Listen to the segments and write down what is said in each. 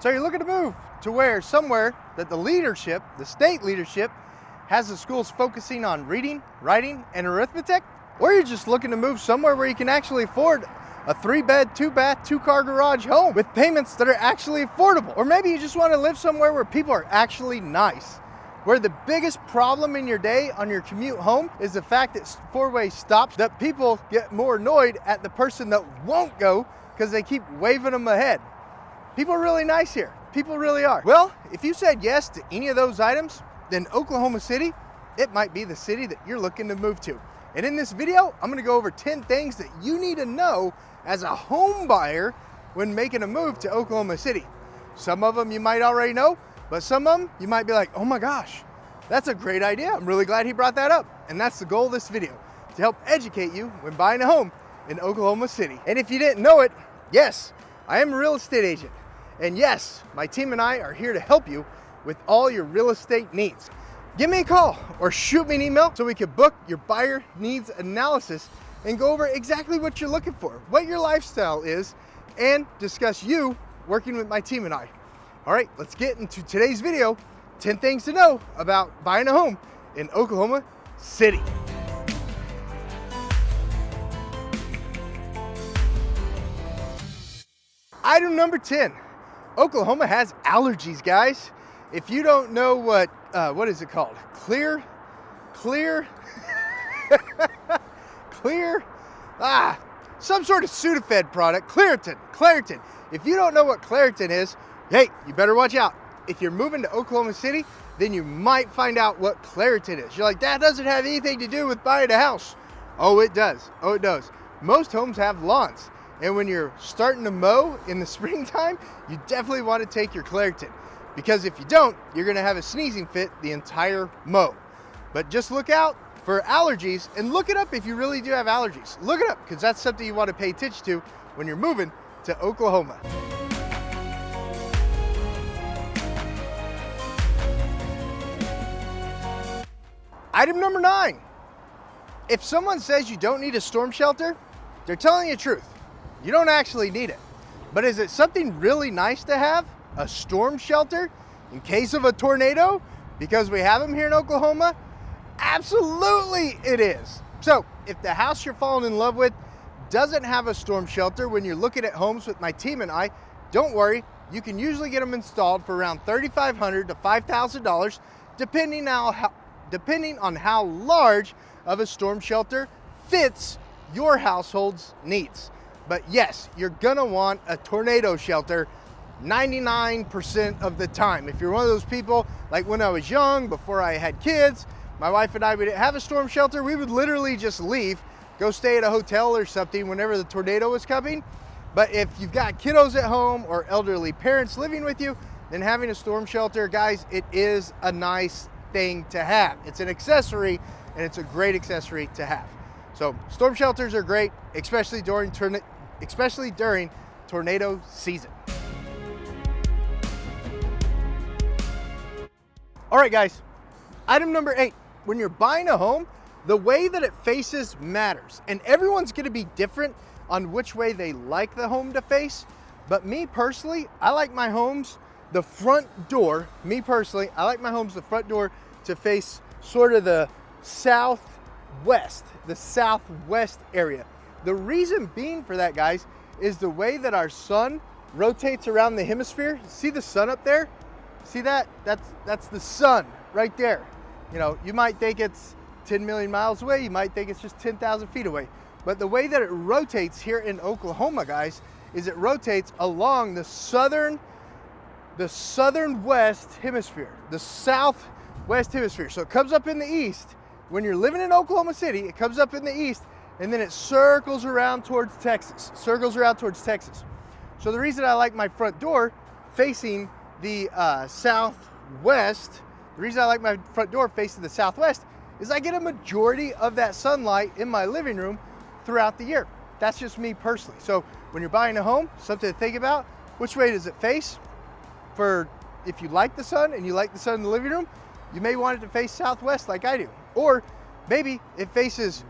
So you're looking to move to somewhere that the leadership, the state leadership, has the schools focusing on reading, writing, and arithmetic? Or you're just looking to move somewhere where you can actually afford a 3-bed, 2-bath, 2-car garage home with payments that are actually affordable? Or maybe you just want to live somewhere where people are actually nice, where the biggest problem in your day on your commute home is the fact that 4-way stops, that people get more annoyed at the person that won't go because they keep waving them ahead. People are really nice here. People really are. Well, if you said yes to any of those items, then Oklahoma City, it might be the city that you're looking to move to. And in this video, I'm gonna go over 10 things that you need to know as a home buyer when making a move to Oklahoma City. Some of them you might already know, but some of them you might be like, oh my gosh, that's a great idea. I'm really glad he brought that up. And that's the goal of this video, to help educate you when buying a home in Oklahoma City. And if you didn't know it, yes, I am a real estate agent. And yes, my team and I are here to help you with all your real estate needs. Give me a call or shoot me an email so we can book your buyer needs analysis and go over exactly what you're looking for, what your lifestyle is, and discuss you working with my team and I. All right, let's get into today's video, 10 things to know about buying a home in Oklahoma City. Item number 10. Oklahoma has allergies, guys. If you don't know what is it called? Clear, some sort of Sudafed product, Claritin. If you don't know what Claritin is, hey, you better watch out. If you're moving to Oklahoma City, then you might find out what Claritin is. You're like, that doesn't have anything to do with buying a house. Oh, it does. Oh, it does. Most homes have lawns. And when you're starting to mow in the springtime, you definitely want to take your Claritin, because if you don't, you're going to have a sneezing fit the entire mow. But just look out for allergies and look it up if you really do have allergies. Look it up, because that's something you want to pay attention to when you're moving to Oklahoma. Item number 9. If someone says you don't need a storm shelter, they're telling you the truth. You don't actually need it. But is it something really nice to have? A storm shelter in case of a tornado? Because we have them here in Oklahoma? Absolutely it is. So if the house you're falling in love with doesn't have a storm shelter when you're looking at homes with my team and I, don't worry. You can usually get them installed for around $3,500 to $5,000, depending on how large of a storm shelter fits your household's needs. But yes, you're gonna want a tornado shelter 99% of the time. If you're one of those people, like when I was young, before I had kids, my wife and I, we didn't have a storm shelter. We would literally just leave, go stay at a hotel or something whenever the tornado was coming. But if you've got kiddos at home or elderly parents living with you, then having a storm shelter, guys, it is a nice thing to have. It's an accessory, and it's a great accessory to have. So storm shelters are great, especially during tornado season. All right, guys, item number 8. When you're buying a home, the way that it faces matters. And everyone's gonna be different on which way they like the home to face. But me personally, I like my homes, the front door, the front door to face sort of the southwest area. The reason being for that, guys, is the way that our sun rotates around the hemisphere. See the sun up there? See that? That's the sun right there. You know, you might think it's 10 million miles away. You might think it's just 10,000 feet away. But the way that it rotates here in Oklahoma, guys, is it rotates along the southern-west hemisphere, the southwest hemisphere. So it comes up in the east. When you're living in Oklahoma City, it comes up in the east, and then it circles around towards Texas. So the reason I like my front door facing the southwest, is I get a majority of that sunlight in my living room throughout the year. That's just me personally. So when you're buying a home, something to think about, which way does it face? If you like the sun and you like the sun in the living room, you may want it to face southwest like I do. Or maybe it faces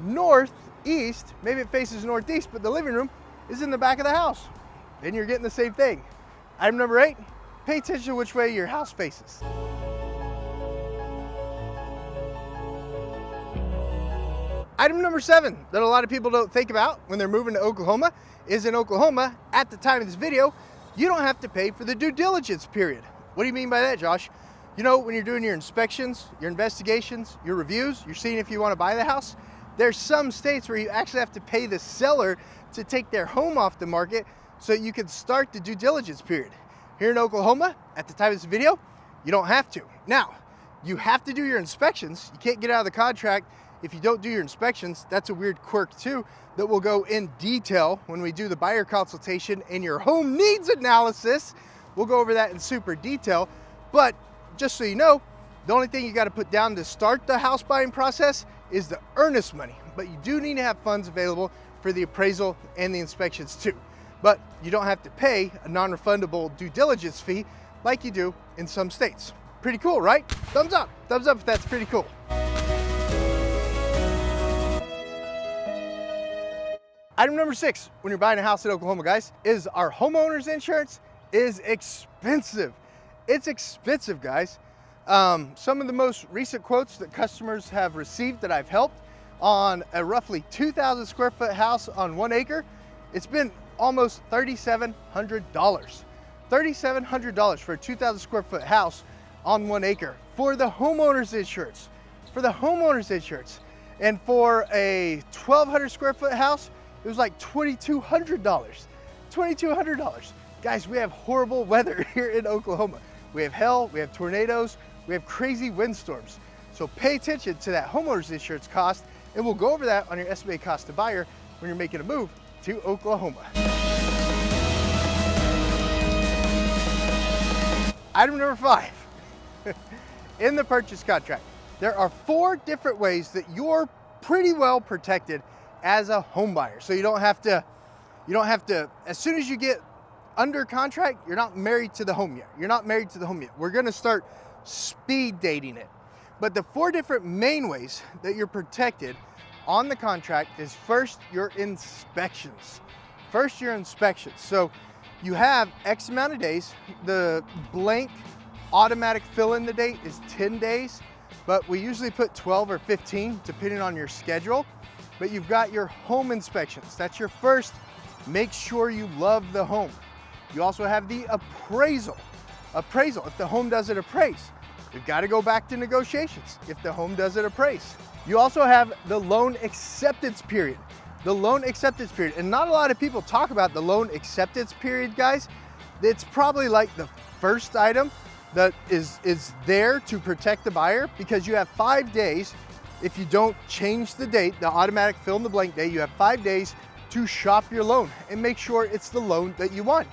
northeast, but the living room is in the back of the house. Then you're getting the same thing. Item number 8, pay attention to which way your house faces. Item number 7 that a lot of people don't think about when they're moving to Oklahoma is in Oklahoma, at the time of this video, you don't have to pay for the due diligence period. What do you mean by that, Josh? You know, when you're doing your inspections, your investigations, your reviews, you're seeing if you want to buy the house, there's some states where you actually have to pay the seller to take their home off the market so you can start the due diligence period. Here in Oklahoma, at the time of this video, you don't have to. Now, you have to do your inspections. You can't get out of the contract if you don't do your inspections. That's a weird quirk too that we'll go in detail when we do the buyer consultation and your home needs analysis. We'll go over that in super detail. But just so you know, the only thing you got to put down to start the house buying process is the earnest money. But you do need to have funds available for the appraisal and the inspections too. But you don't have to pay a non-refundable due diligence fee like you do in some states. Pretty cool, right? Thumbs up if that's pretty cool. Item number 6, when you're buying a house in Oklahoma, guys, is our homeowners insurance is expensive. It's expensive, guys. Some of the most recent quotes that customers have received that I've helped on a roughly 2,000 square foot house on 1 acre, it's been almost $3,700. $3,700 for a 2,000 square foot house on 1 acre for the homeowners insurance. And for a 1,200 square foot house, it was like $2,200. $2,200. Guys, we have horrible weather here in Oklahoma. We have hail, we have tornadoes, we have crazy windstorms. So pay attention to that homeowner's insurance cost, and we'll go over that on your estimated cost to buyer when you're making a move to Oklahoma. Item number 5, in the purchase contract, there are 4 different ways that you're pretty well protected as a home buyer. So you don't have to, as soon as you get under contract, you're not married to the home yet. We're gonna start speed dating it. But the 4 different main ways that you're protected on the contract is first, your inspections. So you have X amount of days. The blank automatic fill in the date is 10 days, but we usually put 12 or 15 depending on your schedule. But you've got your home inspections. That's your first, make sure you love the home. You also have the appraisal. If the home doesn't appraise, we've got to go back to negotiations if the home doesn't appraise. You also have the loan acceptance period. And not a lot of people talk about the loan acceptance period, guys. It's probably like the first item that is there to protect the buyer, because you have 5 days. If you don't change the date, the automatic fill in the blank date, you have 5 days to shop your loan and make sure it's the loan that you want.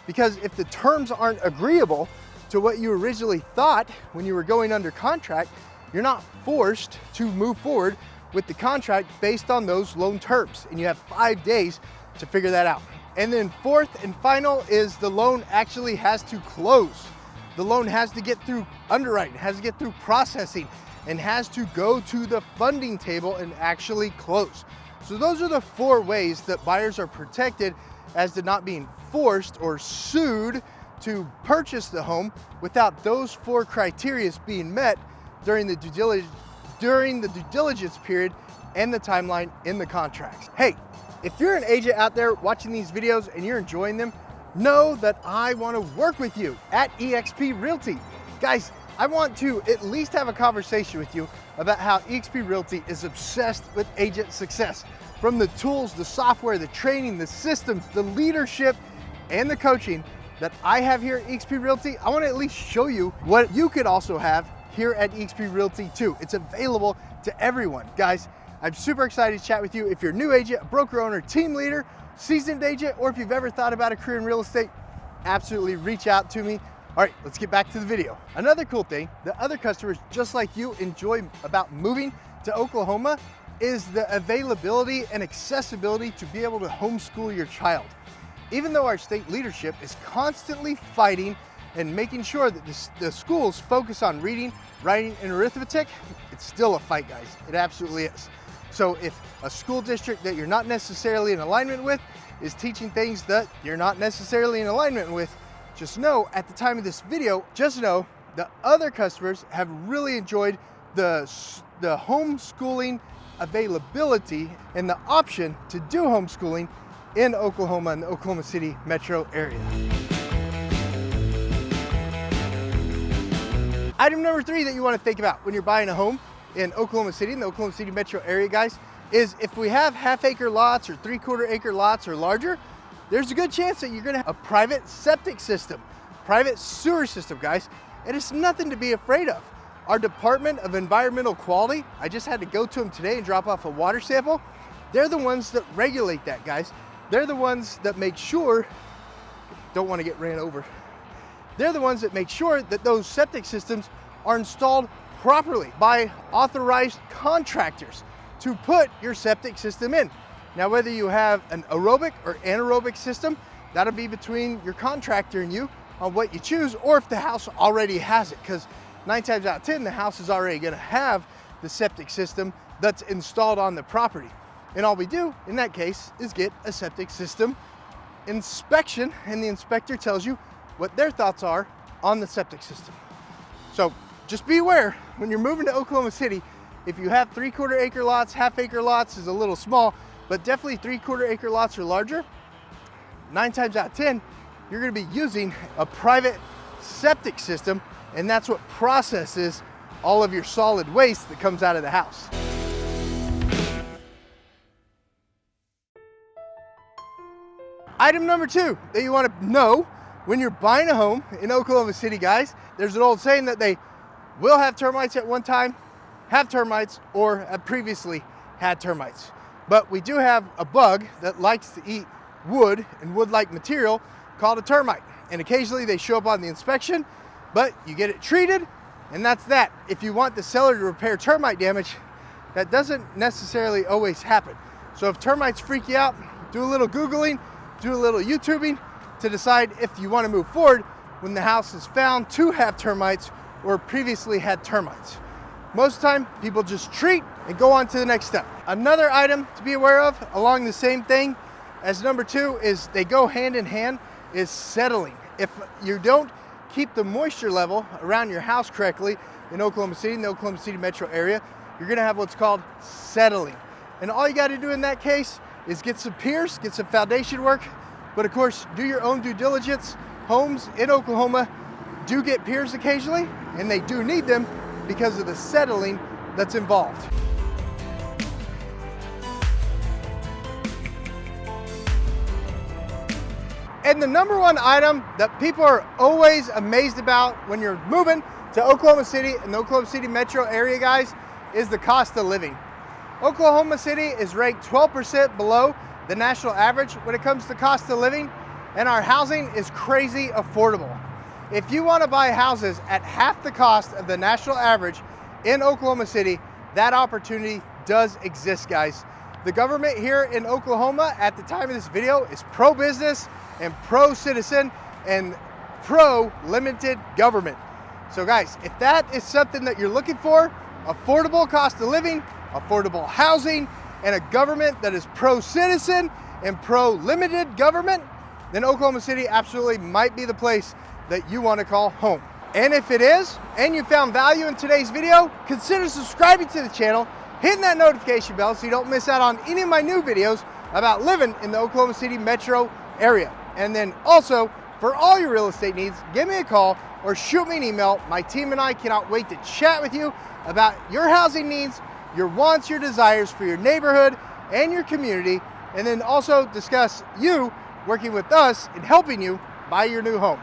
Because if the terms aren't agreeable to what you originally thought when you were going under contract, you're not forced to move forward with the contract based on those loan terms. And you have 5 days to figure that out. And then 4th and final is the loan actually has to close. The loan has to get through underwriting, has to get through processing, and has to go to the funding table and actually close. So those are the 4 ways that buyers are protected as to not being forced or sued to purchase the home without those 4 criteria being met during the due diligence period and the timeline in the contracts. Hey, if you're an agent out there watching these videos and you're enjoying them, know that I want to work with you at eXp Realty. Guys, I want to at least have a conversation with you about how eXp Realty is obsessed with agent success. From the tools, the software, the training, the systems, the leadership, and the coaching that I have here at eXp Realty, I want to at least show you what you could also have here at eXp Realty too. It's available to everyone. Guys, I'm super excited to chat with you. If you're a new agent, a broker owner, team leader, seasoned agent, or if you've ever thought about a career in real estate, absolutely reach out to me. All right, let's get back to the video. Another cool thing that other customers just like you enjoy about moving to Oklahoma is the availability and accessibility to be able to homeschool your child. Even though our state leadership is constantly fighting and making sure that the schools focus on reading, writing, and arithmetic, it's still a fight, guys. It absolutely is. So if a school district that you're not necessarily in alignment with is teaching things that you're not necessarily in alignment with, just know at the time of this video, just know the other customers have really enjoyed the homeschooling availability and the option to do homeschooling in Oklahoma and the Oklahoma City metro area. Item number 3 that you want to think about when you're buying a home in Oklahoma City, in the Oklahoma City metro area, guys, is if we have half-acre lots or 3/4 acre lots or larger, there's a good chance that you're going to have a private septic system, private sewer system, guys, and it's nothing to be afraid of. Our Department of Environmental Quality, I just had to go to them today and drop off a water sample. They're the ones that regulate that, guys. They're the ones that make sure, don't want to get ran over. They're the ones that make sure that those septic systems are installed properly by authorized contractors to put your septic system in. Now, whether you have an aerobic or anaerobic system, that'll be between your contractor and you on what you choose, or if the house already has it, because 9 times out of 10, the house is already gonna have the septic system that's installed on the property. And all we do in that case is get a septic system inspection, and the inspector tells you what their thoughts are on the septic system. So just be aware when you're moving to Oklahoma City, if you have 3/4 acre lots, half-acre lots is a little small, but definitely 3/4 acre lots or larger, 9 times out of 10, you're gonna be using a private septic system, and that's what processes all of your solid waste that comes out of the house. Item number 2 that you want to know when you're buying a home in Oklahoma City, guys, there's an old saying that they will have termites at one time, have termites, or have previously had termites. But we do have a bug that likes to eat wood and wood-like material called a termite. And occasionally they show up on the inspection, but you get it treated, and that's that. If you want the seller to repair termite damage, that doesn't necessarily always happen. So if termites freak you out, do a little Googling, do a little YouTubing to decide if you want to move forward when the house is found to have termites or previously had termites. Most of the time, people just treat and go on to the next step. Another item to be aware of along the same thing as number 2 is they go hand in hand, is settling. If you don't keep the moisture level around your house correctly in Oklahoma City, in the Oklahoma City metro area, you're gonna have what's called settling. And all you gotta do in that case is get some piers, get some foundation work, but of course, do your own due diligence. Homes in Oklahoma do get piers occasionally, and they do need them because of the settling that's involved. And the number 1 item that people are always amazed about when you're moving to Oklahoma City and the Oklahoma City metro area, guys, is the cost of living. Oklahoma City is ranked 12% below the national average when it comes to cost of living, and our housing is crazy affordable. If you want to buy houses at half the cost of the national average in Oklahoma City, that opportunity does exist, guys. The government here in Oklahoma at the time of this video is pro-business and pro-citizen and pro-limited government. So guys, if that is something that you're looking for, affordable cost of living, affordable housing, and a government that is pro-citizen and pro-limited government, then Oklahoma City absolutely might be the place that you want to call home. And if it is, and you found value in today's video, consider subscribing to the channel, hitting that notification bell so you don't miss out on any of my new videos about living in the Oklahoma City metro area. And then also, for all your real estate needs, give me a call or shoot me an email. My team and I cannot wait to chat with you about your housing needs, your wants, your desires for your neighborhood and your community, and then also discuss you working with us and helping you buy your new home.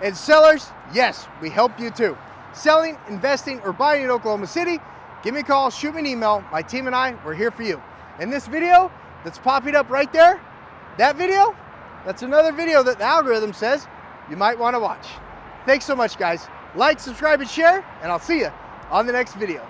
And sellers, yes, we help you too. Selling, investing, or buying in Oklahoma City, give me a call, shoot me an email. My team and I, we're here for you. And this video that's popping up right there, that video, that's another video that the algorithm says you might want to watch. Thanks so much, guys. Like, subscribe, and share, and I'll see you on the next video.